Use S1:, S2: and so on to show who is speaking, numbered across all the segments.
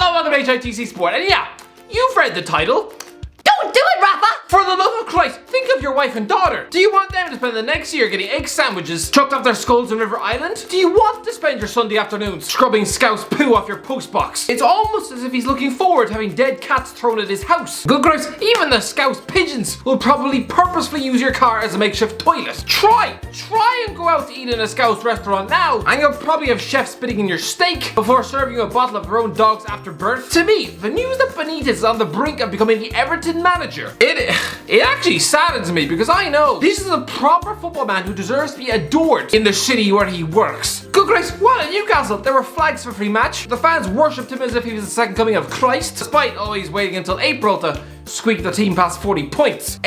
S1: Hello, welcome to HITC Sport, and yeah, you've read the title.
S2: Don't do it, Rafa!
S1: For the love of Christ, think of your wife and daughter. Do you want them to spend the next year getting egg sandwiches chucked off their skulls in River Island? Do you want to spend your Sunday afternoons scrubbing Scouse poo off your postbox? It's almost as if he's looking forward to having dead cats thrown at his house. Good grace, even the Scouse pigeons will probably purposefully use your car as a makeshift toilet. Try and go out to eat in a Scouse restaurant now, and you'll probably have chefs spitting in your steak before serving you a bottle of their own dog's afterbirth. To me, the news that Benitez is on the brink of becoming the Everton manager, it actually saddens me, because I know this is a proper football man who deserves to be adored in the city where he works. Good grace, while at Newcastle, there were flags for free match. The fans worshipped him as if he was the second coming of Christ, despite always waiting until April to squeak the team past 40 points.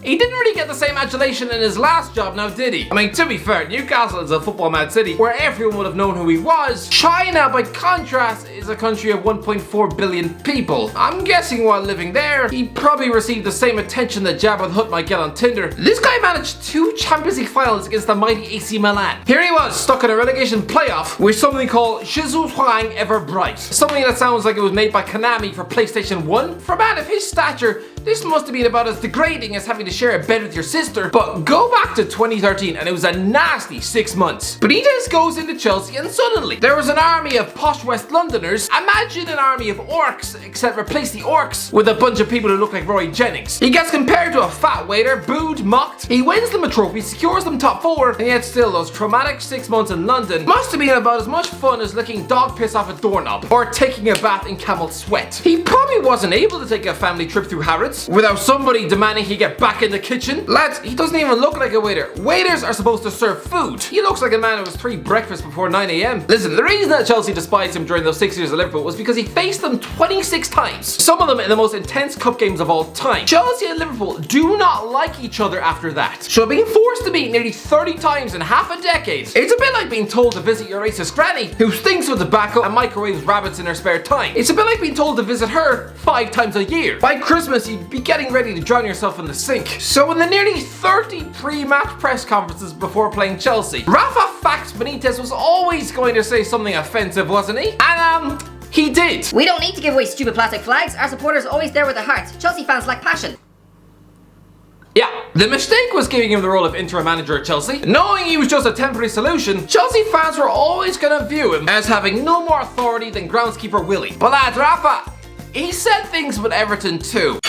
S1: He didn't really get the same adulation in his last job, now did he? I mean, to be fair, Newcastle is a football mad city where everyone would have known who he was. China, by contrast, is a country of 1.4 billion people. I'm guessing while living there, he probably received the same attention that Jabba the Hutt might get on Tinder. This guy managed 2 Champions League finals against the mighty AC Milan. Here he was, stuck in a relegation playoff with something called Shizu Huang Ever Bright. Something that sounds like it was made by Konami for PlayStation 1. For a man of his stature, this must have been about as degrading as having to share a bed with your sister. But go back to 2013 and it was a nasty 6 months. Benitez goes into Chelsea and suddenly there was an army of posh West Londoners. Imagine an army of orcs, except replace the orcs with a bunch of people who look like Roy Jennings. He gets compared to a fat waiter, booed, mocked. He wins them a trophy, secures them top 4, and yet still those traumatic 6 months in London must have been about as much fun as licking dog piss off a doorknob or taking a bath in camel sweat. He probably wasn't able to take a family trip through Harrods without somebody demanding he get back in the kitchen. Lads, he doesn't even look like a waiter. Waiters are supposed to serve food. He looks like a man who has 3 breakfasts before 9 AM. Listen, the reason that Chelsea despised him during those 6 years at Liverpool was because he faced them 26 times. Some of them in the most intense cup games of all time. Chelsea and Liverpool do not like each other after that. So being forced to meet nearly 30 times in half a decade, it's a bit like being told to visit your racist granny who stinks with tobacco and microwaves rabbits in her spare time. It's a bit like being told to visit her 5 times a year. By Christmas, you'd be getting ready to drown yourself in the sink. So in the nearly 30 pre-match press conferences before playing Chelsea, Rafa facts Benitez was always going to say something offensive, wasn't he? And he did.
S2: We don't need to give away stupid plastic flags. Our supporters are always there with their hearts. Chelsea fans lack passion.
S1: Yeah, the mistake was giving him the role of interim manager at Chelsea. Knowing he was just a temporary solution, Chelsea fans were always going to view him as having no more authority than groundskeeper Willie. But lads, Rafa, he said things with Everton too.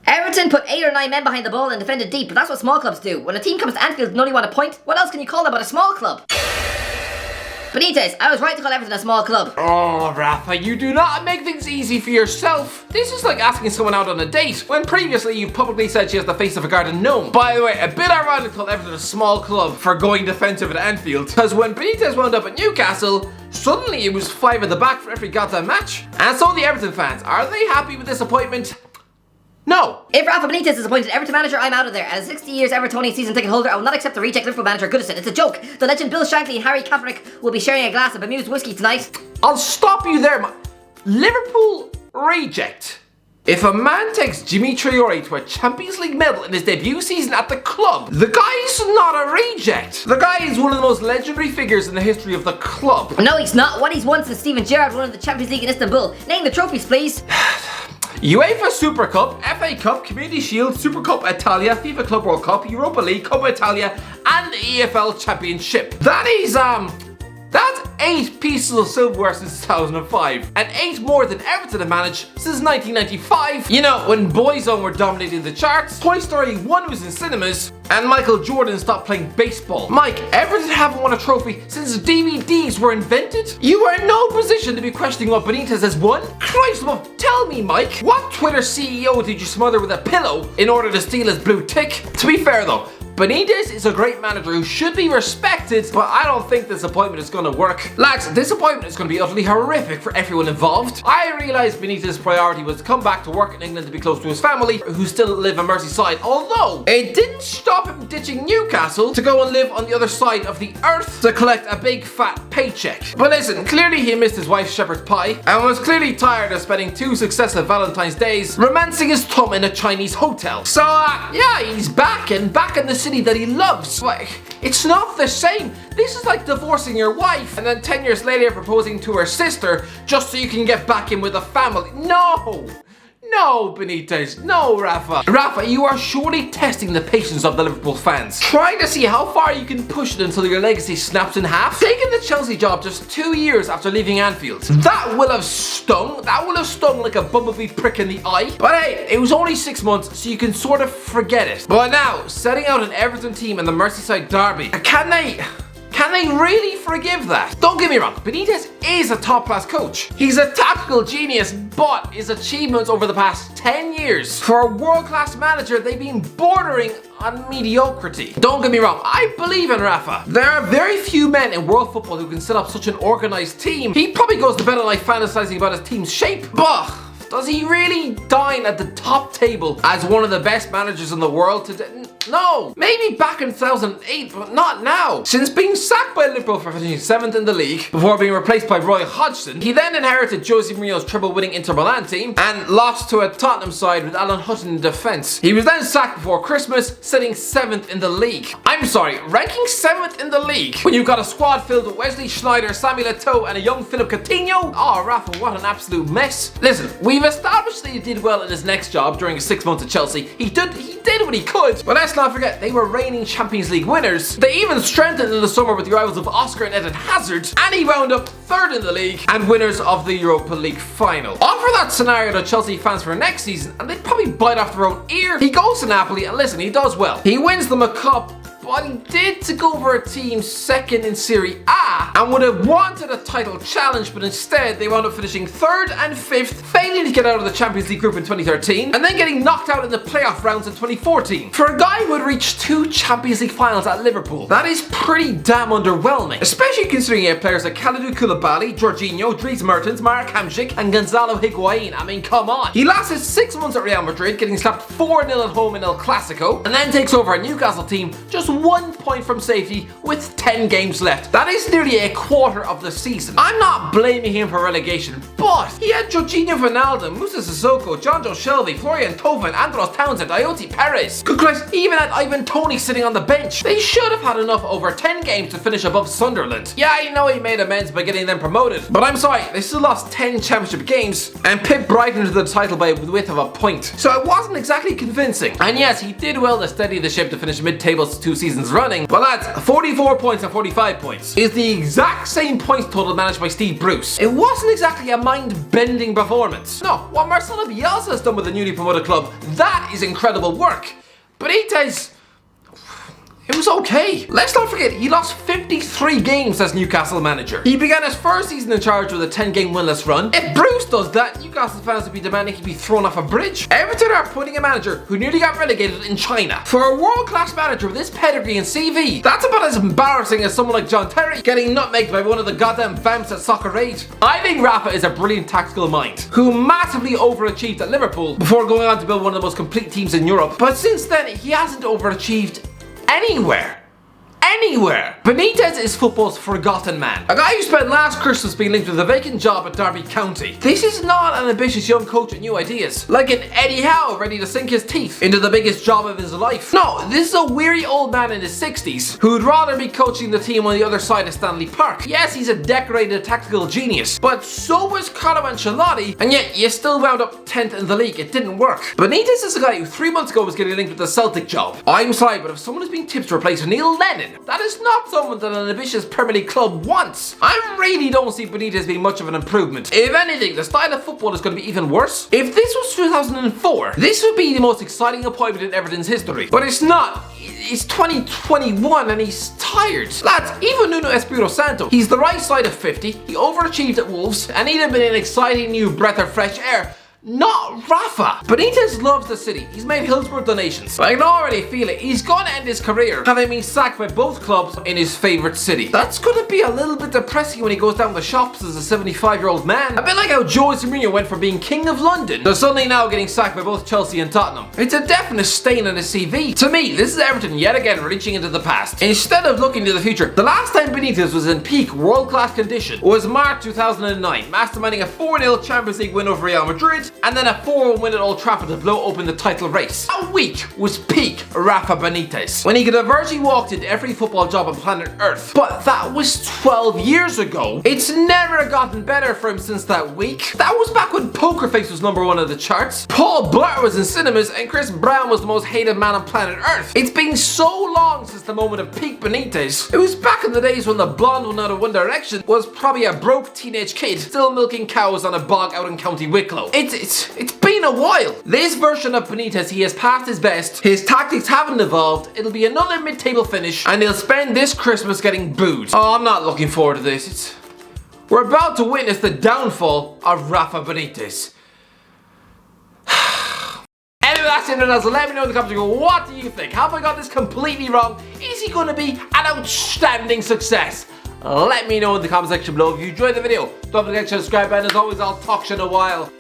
S2: Everton put 8 or 9 men behind the ball and defended deep, but that's what small clubs do. When a team comes to Anfield and only want a point, what else can you call them but a small club? Benitez, I was right to call Everton a small club.
S1: Oh, Rafa, you do not make things easy for yourself. This is like asking someone out on a date, when previously you publicly said she has the face of a garden gnome. By the way, a bit ironic to call Everton a small club for going defensive at Anfield, because when Benitez wound up at Newcastle, suddenly it was 5 at the back for every goddamn match. And so the Everton fans, are they happy with this appointment? No.
S2: If Rafa Benitez is appointed Everton manager, I'm out of there. As a 60 years Evertonian season ticket holder, I will not accept the reject Liverpool manager Goodison. It's a joke. The legend Bill Shankly and Harry Kaepernick will be sharing a glass of bemused whiskey tonight.
S1: I'll stop you there, Liverpool reject. If a man takes Jimmy Traore to a Champions League medal in his debut season at the club, the guy's not a reject. The guy is one of the most legendary figures in the history of the club.
S2: No, he's not. What he's won since Steven Gerrard won the Champions League in Istanbul. Name the trophies, please.
S1: UEFA Super Cup, FA Cup, Community Shield, Super Cup Italia, FIFA Club World Cup, Europa League, Coppa Italia, and the EFL Championship. That's 8 pieces of silverware since 2005, and 8 more than Everton have managed since 1995. You know, when Boyzone were dominating the charts, Toy Story 1 was in cinemas, and Michael Jordan stopped playing baseball. Mike, Everton haven't won a trophy since DVDs were invented? You are in no position to be questioning what Benitez has won. Christ above, tell me, Mike, what Twitter CEO did you smother with a pillow in order to steal his blue tick? To be fair though, Benitez is a great manager who should be respected, but I don't think this appointment is going to work. Lads, this appointment is going to be utterly horrific for everyone involved. I realised Benitez's priority was to come back to work in England to be close to his family, who still live in Merseyside, although it didn't stop him ditching Newcastle to go and live on the other side of the earth to collect a big fat paycheck. But listen, clearly he missed his wife's shepherd's pie and was clearly tired of spending 2 successive Valentine's days romancing his thumb in a Chinese hotel. So yeah, he's back in the city that he loves. Like, it's not the same. This is like divorcing your wife and then 10 years later proposing to her sister just so you can get back in with a family. No! No, Benitez. No, Rafa. Rafa, you are surely testing the patience of the Liverpool fans. Trying to see how far you can push it until your legacy snaps in half. Taking the Chelsea job just 2 years after leaving Anfield. That will have stung. That will have stung like a bumblebee prick in the eye. But hey, it was only 6 months, so you can sort of forget it. But now, setting out an Everton team in the Merseyside derby. Can they really forgive that? Don't get me wrong, Benitez is a top-class coach. He's a tactical genius, but his achievements over the past 10 years, for a world-class manager, they've been bordering on mediocrity. Don't get me wrong, I believe in Rafa. There are very few men in world football who can set up such an organized team. He probably goes to bed at night fantasizing about his team's shape, but does he really dine at the top table as one of the best managers in the world today? No, maybe back in 2008, but not now. Since being sacked by Liverpool for finishing 7th in the league before being replaced by Roy Hodgson, he then inherited Jose Mourinho's treble-winning Inter Milan team and lost to a Tottenham side with Alan Hutton in defence. He was then sacked before Christmas, sitting 7th in the league. I'm sorry, ranking 7th in the league when you've got a squad filled with Wesley Sneijder, Samuel Eto'o and a young Philip Coutinho? Oh, Rafa, what an absolute mess. Listen, we've established that he did well in his next job during his 6 months at Chelsea. He did what he could, but let's not forget, they were reigning Champions League winners. They even strengthened in the summer with the arrivals of Oscar and Eden Hazard, and he wound up 3rd in the league and winners of the Europa League final. Offer that scenario to Chelsea fans for next season and they'd probably bite off their own ear. He goes to Napoli and listen, he does well. He wins them a cup, but he did to go over a team 2nd in Serie A and would have wanted a title challenge, but instead they wound up finishing 3rd and 5th, failing to get out of the Champions League group in 2013 and then getting knocked out in the playoff rounds in 2014. For a guy who had reached 2 Champions League finals at Liverpool, that is pretty damn underwhelming, especially considering he had players like Kalidou Koulibaly, Jorginho, Dries Mertens, Marek Hamšík and Gonzalo Higuain. I mean, come on. He lasted 6 months at Real Madrid, getting slapped 4-0 at home in El Clasico, and then takes over a Newcastle team just 1 point from safety with 10 games left. That is nearly a quarter of the season. I'm not blaming him for relegation, but he had Jorginho Wijnaldum, Moussa Sissoko, Jonjo Shelvey, Florian Thauvin, Andros Townsend, Ioti Perez. Good Christ, he even had Ivan Toney sitting on the bench. They should have had enough over 10 games to finish above Sunderland. Yeah, I know he made amends by getting them promoted, but I'm sorry, they still lost 10 championship games and pipped Brighton to the title by the width of a point. So it wasn't exactly convincing. And yes, he did well to steady the ship to finish mid-table 2 seasons running. But lads, 44 points and 45 points is the exact same points total managed by Steve Bruce. It wasn't exactly a mind-bending performance. No, what Marcelo Bielsa has done with the newly promoted club, that is incredible work. But it was okay. Let's not forget, he lost 53 games as Newcastle manager. He began his first season in charge with a 10-game winless run. If Bruce does that, Newcastle fans would be demanding he be thrown off a bridge. Everton are putting a manager who nearly got relegated in China. For a world-class manager with this pedigree and CV, that's about as embarrassing as someone like John Terry getting nutmegged by one of the goddamn vamps at Soccer Aid. I think Rafa is a brilliant tactical mind, who massively overachieved at Liverpool before going on to build one of the most complete teams in Europe. But since then, he hasn't overachieved anywhere. Benitez is football's forgotten man. A guy who spent last Christmas being linked with a vacant job at Derby County. This is not an ambitious young coach with new ideas, like an Eddie Howe ready to sink his teeth into the biggest job of his life. No, this is a weary old man in his 60s who'd rather be coaching the team on the other side of Stanley Park. Yes, he's a decorated tactical genius, but so was Carlo Ancelotti, and yet you still wound up 10th in the league. It didn't work. Benitez is a guy who 3 months ago was getting linked with the Celtic job. I'm sorry, but if someone is being tipped to replace Neil Lennon, that is not someone that an ambitious Premier League club wants. I really don't see Benitez being much of an improvement. If anything, the style of football is going to be even worse. If this was 2004, this would be the most exciting appointment in Everton's history. But it's not. It's 2021 and he's tired. Lads, even Nuno Espirito Santo, he's the right side of 50, he overachieved at Wolves, and he'd have been an exciting new breath of fresh air. Not Rafa. Benitez loves the city. He's made Hillsborough donations. I can already feel it. He's going to end his career having been sacked by both clubs in his favourite city. That's going to be a little bit depressing when he goes down the shops as a 75-year-old man. A bit like how Jose Mourinho went from being king of London to suddenly now getting sacked by both Chelsea and Tottenham. It's a definite stain on his CV. To me, this is Everton yet again reaching into the past instead of looking to the future. The last time Benitez was in peak world-class condition was March 2009, masterminding a 4-0 Champions League win over Real Madrid and then a 4-1 win at Old Trafford to blow open the title race. That week was peak Rafa Benitez, when he could have virtually walked into every football job on planet Earth. But that was 12 years ago. It's never gotten better for him since that week. That was back when Poker Face was #1 of the charts, Paul Blart was in cinemas, and Chris Brown was the most hated man on planet Earth. It's been so long since the moment of peak Benitez. It was back in the days when the blonde one out of One Direction was probably a broke teenage kid still milking cows on a bog out in County Wicklow. It's been a while. This version of Benitez, he has passed his best, his tactics haven't evolved, it'll be another mid-table finish, and he'll spend this Christmas getting booed. Oh, I'm not looking forward to this. We're about to witness the downfall of Rafa Benitez. Anyway, that's it, so let me know in the comments below, what do you think? Have I got this completely wrong? Is he going to be an outstanding success? Let me know in the comment section below. If you enjoyed the video, don't forget to subscribe, and as always, I'll talk to you in a while.